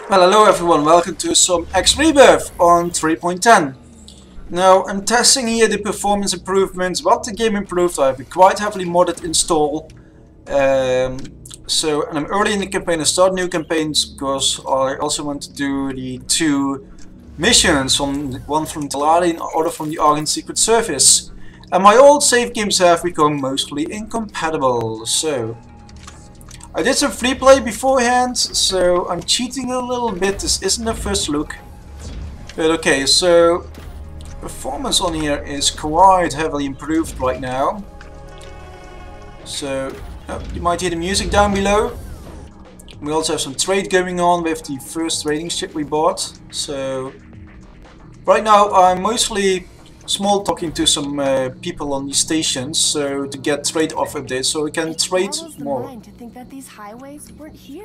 Well, hello everyone, welcome to some X Rebirth on 3.10. Now, I'm testing here the performance improvements, what the game improved. I have a quite heavily modded install. And I'm early in the campaign. I start new campaigns because I also want to do the two missions, one from Telari and the other from the Argent Secret Service. And my old save games have become mostly incompatible, so I did some free play beforehand, so I'm cheating a little bit. This isn't the first look. But okay, so performance on here is quite heavily improved right now. So you might hear the music down below. We also have some trade going on with the first trading ship we bought. So right now I'm mostly small talking to some people on these stations, so to get trade off updates, so we can trade more.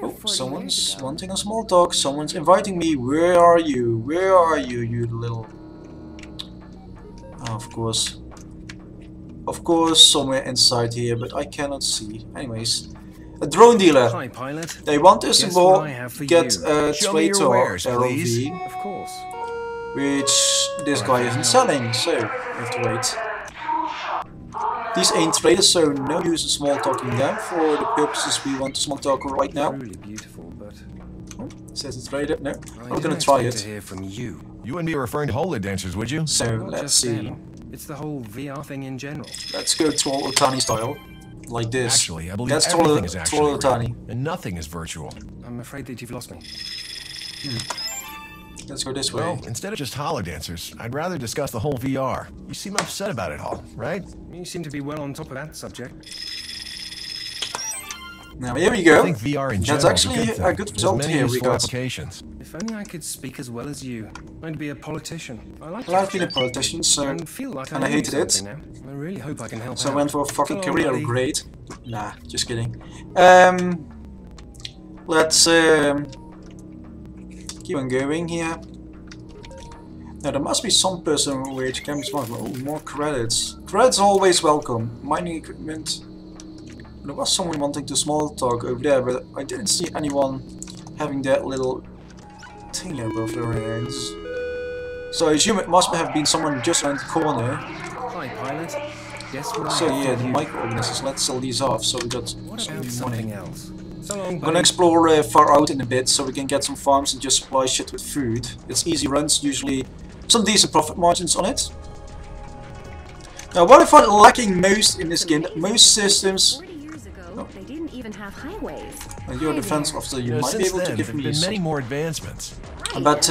Oh, someone's wanting a small talk. Someone's inviting me. Where are you? Where are you, you little? Oh, of course, somewhere inside here, but I cannot see. Anyways, a drone dealer. Hi, pilot. They want us to get a trade to our please. ROV. Of course. Which this guy isn't selling, so we have to wait. These ain't traders, so no use in small talking them for the purposes we want to small talk right now. Really beautiful, but oh, it says it's traded. No, I'm gonna try it. To hear from you. You wouldn't be referring to holo dancers, would you? So let's see. It's the whole VR thing in general. Let's go Troll Otani style, like this. Actually, I believe that's everything is Troll actually Otani, real, and nothing is virtual. I'm afraid that you've lost me. Let's go this way. Well, instead of just holo dancers, I'd rather discuss the whole VR. You seem upset about it all, right? You seem to be well on top of that subject. Now here we go. I think VR in That's general actually is a good result here we got. Applications. If only I could speak as well as you. I'd be a politician. I've been a politician, so and feel like I hated it. Now. I really hope I can help. So I went for a fucking career upgrade. Nah, just kidding. Let's keep on going here. Now there must be some person which can be smart. Oh, more credits. Credits are always welcome. Mining equipment. There was someone wanting to small talk over there, but I didn't see anyone having that little thing above their heads. So I assume it must have been someone just around the corner. Hi, pilot. Guess what? So yeah, the microorganisms. Let's sell these off. So we got something else. So long, I'm gonna explore far out in a bit, so we can get some farms and just supply shit with food. It's easy runs, usually some decent profit margins on it. Now, what I find lacking most in this game, that most systems. Oh. They didn't even have highways. And your defense officer, you might be able to give me many more advancements. But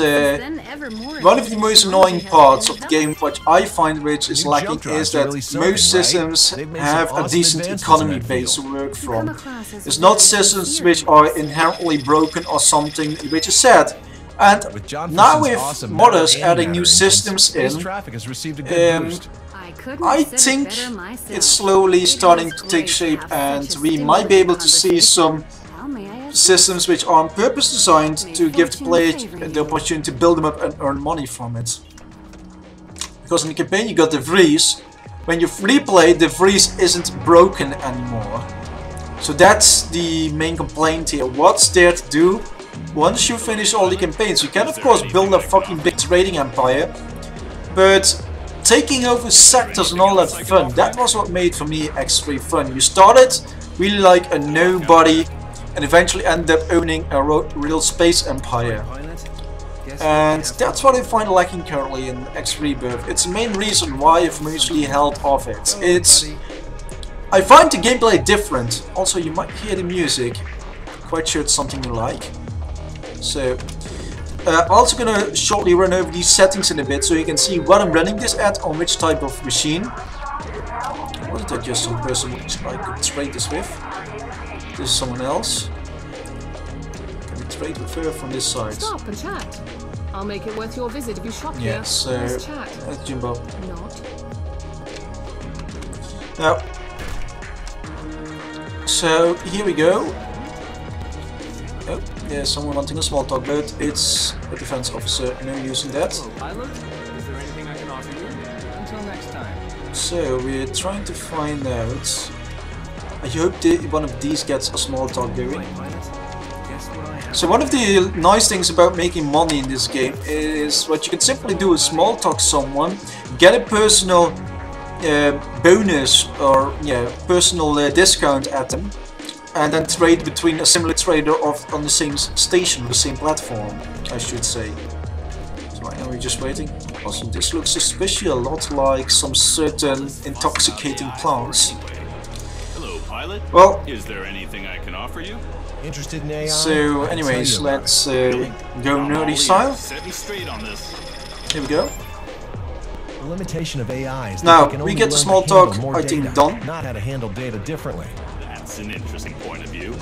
one of the most annoying parts of the game, which I find which is lacking, is that most systems have a decent economy base to work from. It's not systems which are inherently broken or something, which is sad. And now with modders adding new systems in, I think it's slowly starting to take shape, and we might be able to see some systems which are on purpose designed to give the player the opportunity to build them up and earn money from it. Because in the campaign you got the freeze. When you free play, the freeze isn't broken anymore. So that's the main complaint here. What's there to do once you finish all the campaigns? You can of course build a fucking big trading empire, but taking over sectors and all that fun, that was what made for me X3 fun. You started really like a nobody and eventually end up owning a real space empire. And that's what I find lacking currently in X Rebirth. It's the main reason why I've mostly held off it. I find the gameplay different. Also, you might hear the music. Quite sure it's something you like. So I'm also gonna shortly run over these settings in a bit so you can see what I'm running this at on which type of machine. Wasn't that just some person which I could trade this with? This is someone else. Can we trade with her from this side? Stop and chat. I'll make it worth your visit if you shop here. Yeah, so let's Jimbo. Not. Now, so here we go. Oh, there's someone wanting a small talk, but it's a defense officer. No use in that. Hello, pilot. Is there anything I can offer you? Until next time. So we're trying to find out. I hope one of these gets a small talk going. Guess what I So one of the nice things about making money in this game is what you can simply do is small talk someone, get a personal bonus or personal discount at them, and then trade between a similar trader on the same station, the same platform, I should say. So right now we're just waiting. Also, this looks suspiciously a lot like some certain intoxicating plants. Hello, pilot. Well, is there anything I can offer you? Interested in AI? So, anyways, let's go nerdy style. Set me straight on this. Here we go. The limitation of AI is Now, that they can we only get the learn small to handle talk, more I think, data, done. not how to handle data differently. That's an interesting point of view.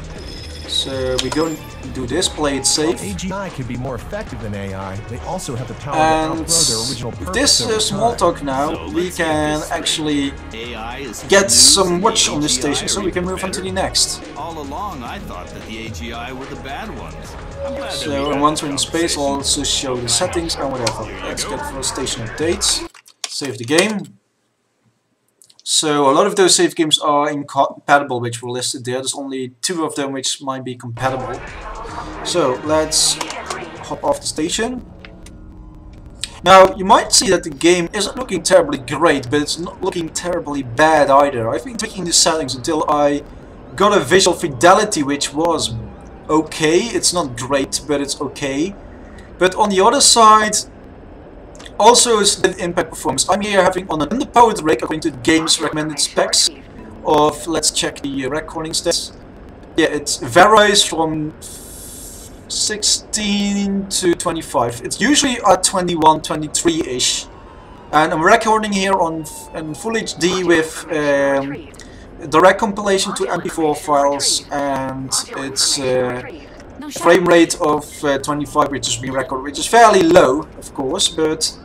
So we go and do this, play it safe. AGI could be more effective than AI. They also have the power And to outgrow their original with purpose this over small time. talk now, So we let's can get this actually AI is get news some and watch the on this AGI station, so are we can even move on to the better. next. All along, I thought that the AGI were the bad ones. I'm glad that we So, had and once this we're in space, I'll conversation. also show the settings and whatever. Let's get for station updates. Save the game. So a lot of those save games are incompatible, which were listed there. There's only 2 of them which might be compatible. So let's hop off the station. Now you might see that the game isn't looking terribly great, but it's not looking terribly bad either. I've been tweaking the settings until I got a visual fidelity which was okay. It's not great, but it's okay. But on the other side, also it's an impact performance. I'm here having on an underpowered rig according to the game's recommended specs of, let's check the recording stats. Yeah, it varies from 16 to 25. It's usually at 21, 23-ish. And I'm recording here on Full HD with direct compilation to MP4 files, and it's frame rate of 25, which is being recorded, which is fairly low, of course, but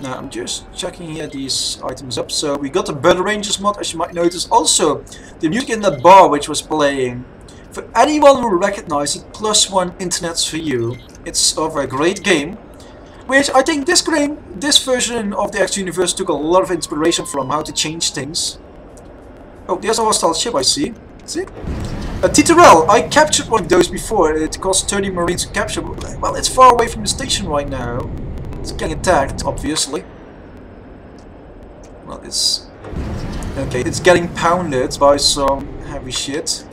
now I'm just checking here these items up. So we got the Bird Rangers mod, as you might notice. Also, the music in that bar which was playing, for anyone who recognized it, +1 internet's for you. It's of a great game, which I think this version of the X universe took a lot of inspiration from how to change things. Oh, there's a hostile ship, I see. See? A Titurel, I captured one of those before. It cost 30 marines to capture. Well, it's far away from the station right now. It's getting attacked, obviously. Well, it's... okay, it's getting pounded by some heavy shit.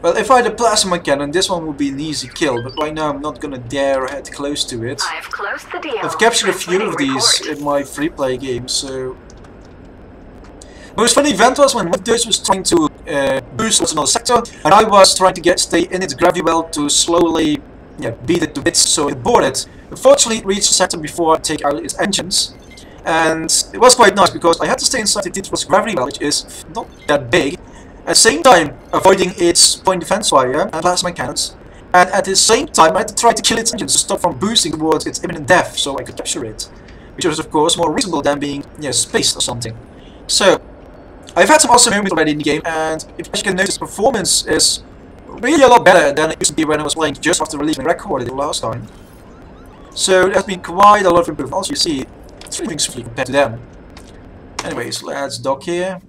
Well, if I had a plasma cannon, this one would be an easy kill, but right now I'm not gonna dare head close to it. I've closed the deal. I've captured a few of these Report. in my free play games, so... The most funny event was when one of those was trying to boost another sector, and I was trying to stay in its gravity well to slowly beat it to bits, so it boarded. Unfortunately, it reached the sector before I take out its engines, and it was quite nice because I had to stay inside the Titurel's gravity well, which is not that big, at the same time avoiding its point defense fire and plasma cannons, and at the same time I had to try to kill its engines to stop from boosting towards its imminent death, so I could capture it, which was of course more reasonable than being spaced or something. So I've had some awesome moments already in the game, and as you can notice, performance is really a lot better than it used to be when I was playing just after releasing recorded it last time. So there's been quite a lot of improvement. Also, you see, it's really smoothly compared to them. Anyways, let's dock here.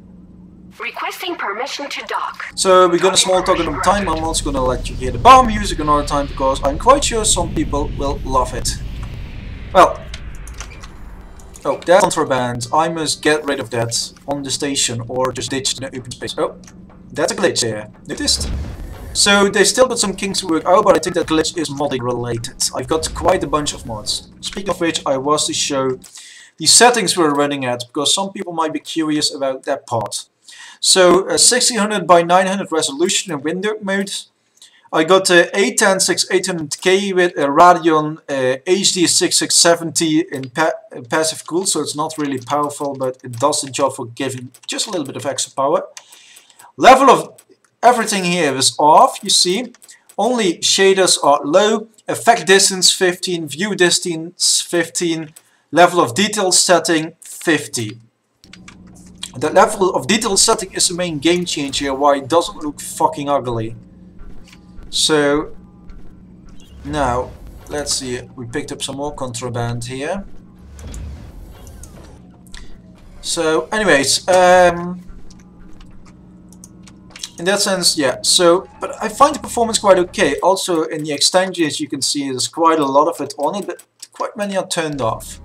Requesting permission to dock. So we're gonna small talk another time. I'm also gonna let you hear the bar music another time because I'm quite sure some people will love it. Well. Oh, that's contraband. I must get rid of that on the station or just ditch the open space. Oh, that's a glitch here. Noticed? So they still got some kinks to work out, but I think that glitch is modding related. I've got quite a bunch of mods. Speaking of which, I was to show the settings we're running at because some people might be curious about that part. So 1600 by 900 resolution in window mode. I got a A106 800K with a Radeon HD 6670 in passive cool, so it's not really powerful, but it does the job for giving just a little bit of extra power. Level of everything here is off, you see. Only shaders are low. Effect distance 15, view distance 15, level of detail setting 50. The level of detail setting is the main game changer here, why it doesn't look fucking ugly. So now let's see, we picked up some more contraband here. So anyways, in that sense, yeah. So, but I find the performance quite okay. Also, in the extensions, you can see there's quite a lot of it on it, but quite many are turned off.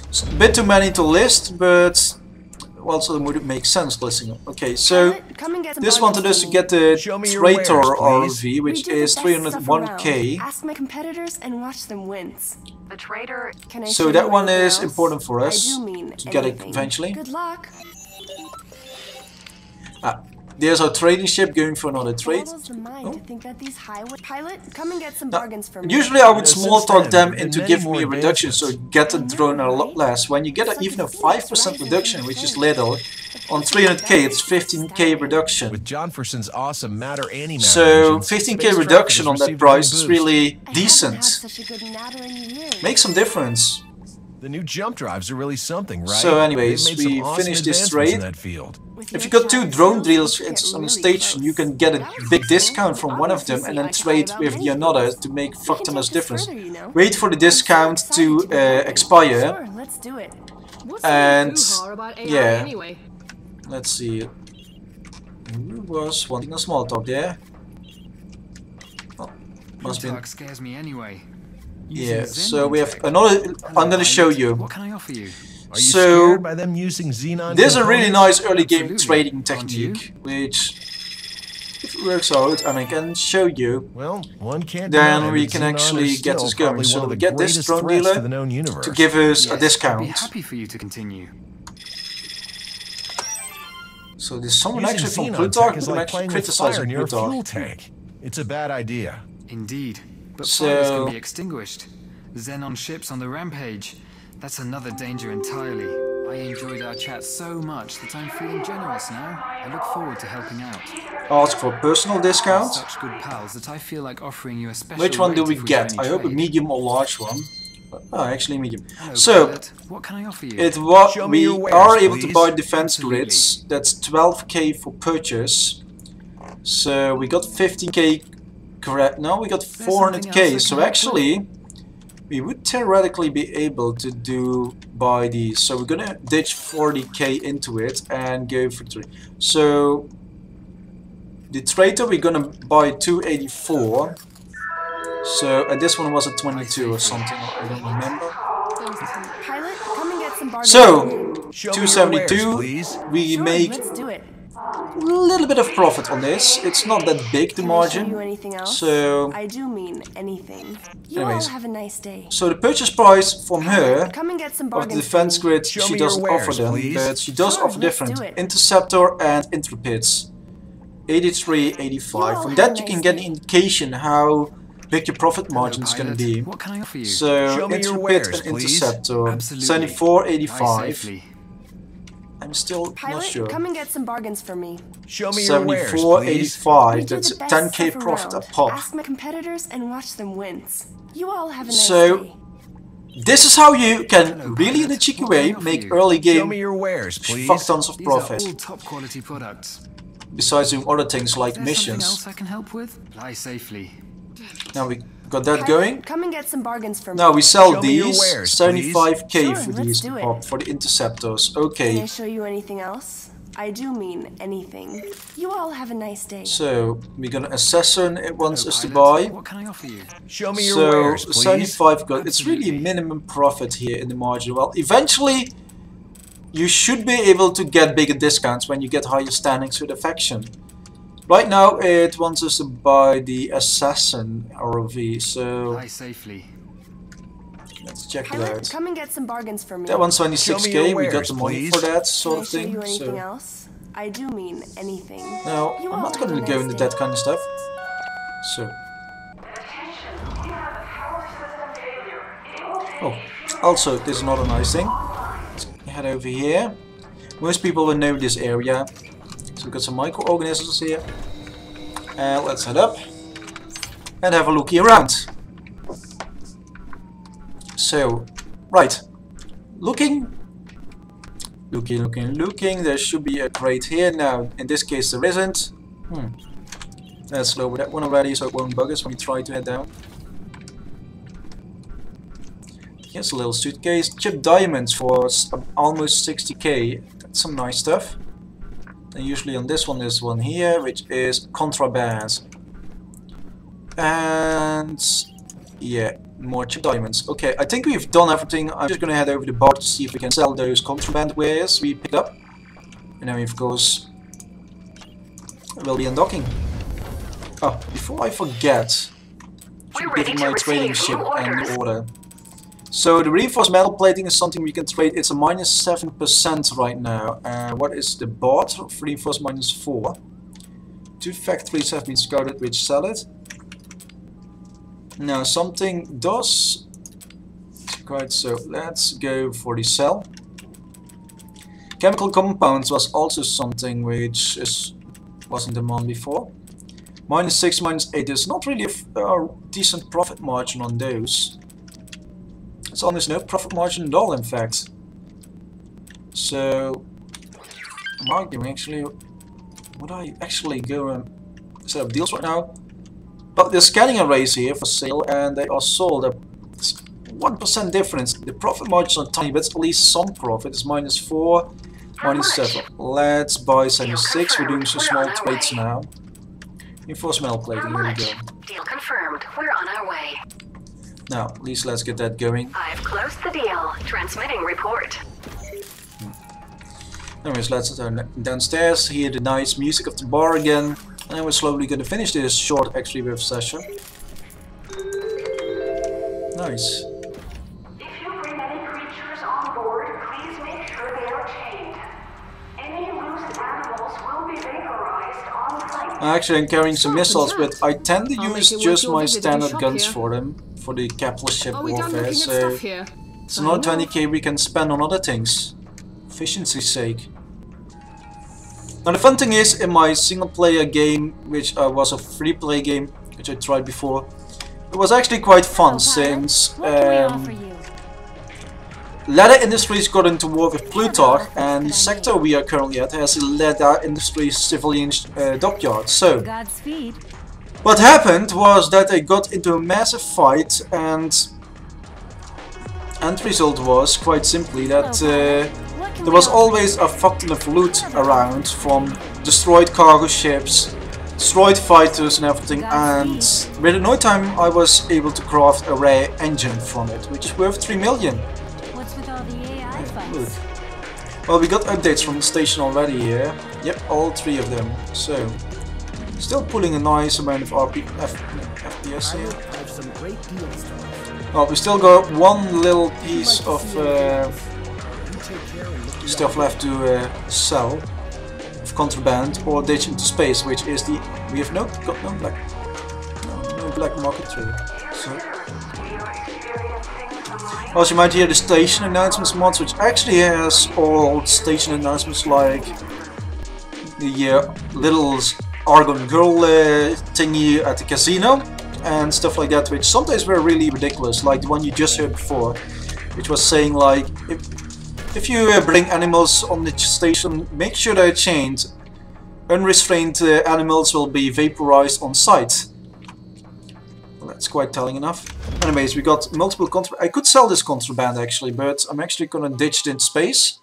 It's a bit too many to list, but also would it make sense listing them? Okay, so this wanted us to get the Traitor RV, which is 301k. Ask my competitors and watch them wins. The traitor. So that one is important for us to get it eventually. Good luck. There's our trading ship going for another trade. Usually I would small talk them into giving me a reduction, so get the drone a lot less. When you get even a 5% reduction, which is little, on 300k it's 15k reduction. With John Forson's awesome matter antimatter so engines, 15k reduction on that price is really decent. Makes some difference. The new jump drives are really something, right? So anyways, we awesome finished this advancements in trade. that field. If you got 2 drone deals on a station, you can get a big discount from one of them and then trade with the another to make fuck ton of difference. Wait for the discount to expire. And yeah, let's see. Who was wanting a small talk there? Oh, must be. Scares me anyway. Yeah, so we have another. I'm gonna show you. What can I offer you? Are you scared by them using Xenon there's a really components? nice early game Absolutely. trading technique, which if it works out and I can show you, well, one can't then we can actually get this going. So we get this drone dealer to give us a I'd be discount. happy for you to continue. So there's someone Using actually from Xenon Plutarch, tech is but I'm like actually playing with fire criticizing near a fuel Plutarch. tank. It's a bad idea. Indeed. But So- fires can be extinguished. Xenon ships on the rampage. That's another danger entirely. I enjoyed our chat so much that I'm feeling generous now. I look forward to helping out. Ask for a personal We're discount. such good pals that I feel like offering you a special Which one do rate we if do get? any I hope a trade. medium or large one. Oh, actually medium. Hello, So pilot. What can I offer you? it what Show me we your wares, are able to please. buy defense Absolutely. grids. That's 12k for purchase. So we got 50k. Correct. Now we got something else I 400k. can So help actually, we would theoretically be able to do buy these. So we're gonna ditch 40k into it and go for 3. So the traitor we're gonna buy 284. So and this one was a 22 or something. I don't remember. Pilot, come and get some bargains. So Show me your wares, 272. please. We Sure, make let's do it. a little bit of profit on this. It's not that big, the Can I show you margin. anything else? So I do mean anything. You Anyways. all have a nice day. so the purchase price from her Come and get some of the bargains. defense for me. grid, Show she me your doesn't wares, offer them, please. but she does Sure, offer let's different. do it. Interceptor and Intrepids. 83, 85. all From have that a you can nice get an day. indication how big your profit margin is going to Pilot, be. What can I offer you? So Show me your Intrepid wares, and please. Interceptor. Absolutely. 74, Fly 85. safely. I'm still not Pilot, sure. come and get some bargains for me. Show me your wares, 74, please. 85. We do That's the best 10k stuff profit a around. pop. Ask my competitors and watch them wins. You all have a nice So, day. this is how you can Hello, really in a pilot. cheeky What can I way offer make you? early Show me game your wares, please. fuck tons of These profit. are all top quality products. Besides doing other things like Is there something missions. else I can help with? Fly safely. Now we got that Pilot, going. Come and get some bargains for me. Now we sell Show me your these, wares, 75k Sure, for let's these do it. pop, for the interceptors. Can I Okay, show you anything else? I do mean anything. You all have a nice day. so we're gonna assassin it wants Hello, us to pilot. buy. What can I offer you? Show me your So wares, please. 75 gold. It's really Absolutely. minimum profit here in the margin. Well, eventually you should be able to get bigger discounts when you get higher standings with a faction. Right now it wants us to buy the assassin ROV, so Fly safely. let's check it Pilot, out. come and get some bargains for me. That one's Show me 26k, your we got wares, the money please. for that Can sort I of show thing. you anything So else? I do mean anything. no, You I'm all not have gonna a go nice into day. that kind of stuff. So oh, also there's another nice thing. Let's head over here. Most people will know this area. So we've got some microorganisms here. And let's head up and have a looky around. So, right. Looking. There should be a crate here. Now, in this case there isn't. Let's lower that one already so it won't bug us when we try to head down. Here's a little suitcase. Chip diamonds for almost 60k. That's some nice stuff. And usually on this one there's one here, which is contraband. And yeah, more chip diamonds. Okay, I think we've done everything. I'm just gonna head over the bar to see if we can sell those contraband wares we picked up. And then we of course will be undocking. Oh, before I forget, should give my trading ship an order. So the reinforced metal plating is something we can trade. It's a -7% right now. What is the bot? Reinforced -4. 2 factories have been scouted which sell it. Now something does. Quite so. Let's go for the sell. Chemical compounds was also something which wasn't demand before. -6, -8. There's not really a decent profit margin on those. It's almost no profit margin at all, in fact. So, I'm arguing actually. Would I actually go and set up deals right now? But there's scanning arrays here for sale, and they are sold at 1% difference. The profit margins are tiny, but at least some profit. It's -4, -7. Let's buy 76. We're doing some small trades now. Reinforced metal plating. Here we go. Deal confirmed. We're on our way. Now, at least let's get that going. I've closed the deal. Transmitting report. Anyways, let's turn downstairs, hear the nice music of the bar again, and then we're slowly going to finish this short X Rebirth session. Nice. If you bring any creatures on board, please make sure they are chained. Any loose animals will be vaporized on sight. Actually, I'm carrying some missiles, but I tend to use just my standard guns here. for them, for the capitalist ship Are we done warfare, looking at so stuff here? it's another 20k we can spend on other things. Efficiency's sake. Now the fun thing is, in my single player game, which was a free play game, which I tried before, it was actually quite fun since leather industries got into war with Plutarch, and the sector we are currently at has a leather industry civilian dockyard. So what happened was that they got into a massive fight, and end result was quite simply that there was always a fuck ton of loot around from destroyed cargo ships, destroyed fighters and everything, and within no time I was able to craft a rare engine from it, which is worth 3 million. What's with all the AI fights? Well, we got updates from the station already here. Yep, all 3 of them. So, still pulling a nice amount of FPS here. Well, we still got one little piece of stuff left to sell of contraband or ditch into space, which is the we have no black market trade. So, also, you might hear the station announcements mods, which actually has all station announcements like the little Argon girl thingy at the casino and stuff like that, which sometimes were really ridiculous, like the one you just heard before, which was saying like, if you bring animals on the station, make sure they're chained. Unrestrained animals will be vaporized on sight. Well, that's quite telling enough. Anyways, we got multiple contraband. I could sell this contraband actually, but I'm actually gonna ditch it in space.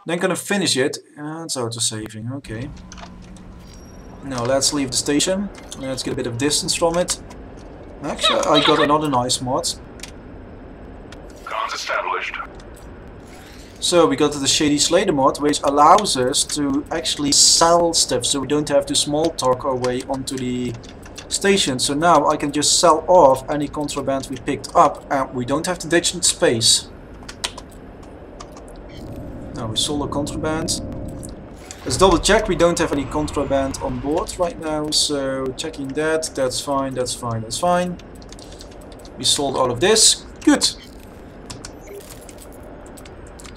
Then gonna finish it. It's auto-saving, okay. Now let's leave the station. Let's get a bit of distance from it. Actually, I got another nice mod. Comms established. So we got the Shady Slater mod, which allows us to actually sell stuff, so we don't have to small talk our way onto the station. So now I can just sell off any contraband we picked up, and we don't have to ditch in space. Now we sold the contraband. Let's double check, we don't have any contraband on board right now, so checking that, that's fine, that's fine, that's fine. We sold all of this, good.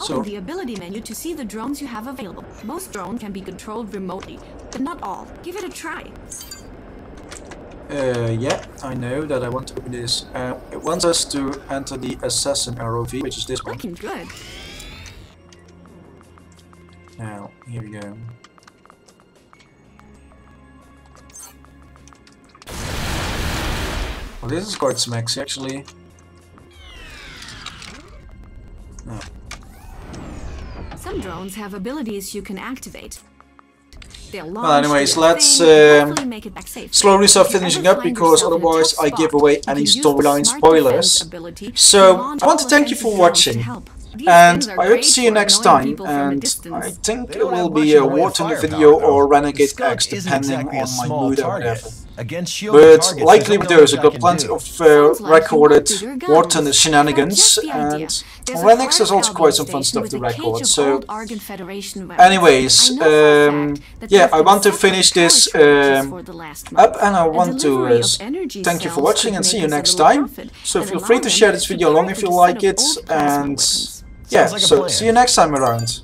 Open the ability menu to see the drones you have available. Most drones can be controlled remotely, but not all. Give it a try. Yeah, I know that I want to open this. It wants us to enter the Assassin ROV, which is this one. Looking good. Now, here we go. Well, this is quite smexy, actually. Oh. Some drones have abilities you can activate. Well, anyways, let's slowly start finishing up, because otherwise I give away any storyline spoilers. So, I want to thank you for watching, and I hope to see you next time, and I think it will be a War Thunder video or Renegade X, depending on my mood or whatever. But likely there's a good plenty of recorded War Thunder shenanigans, and Renix has also quite some fun stuff to record. So, anyways, yeah, I want to finish this up, and I want to thank you for watching and see you next time. So feel free to share this video along if you like it, and yeah, so see you next time around.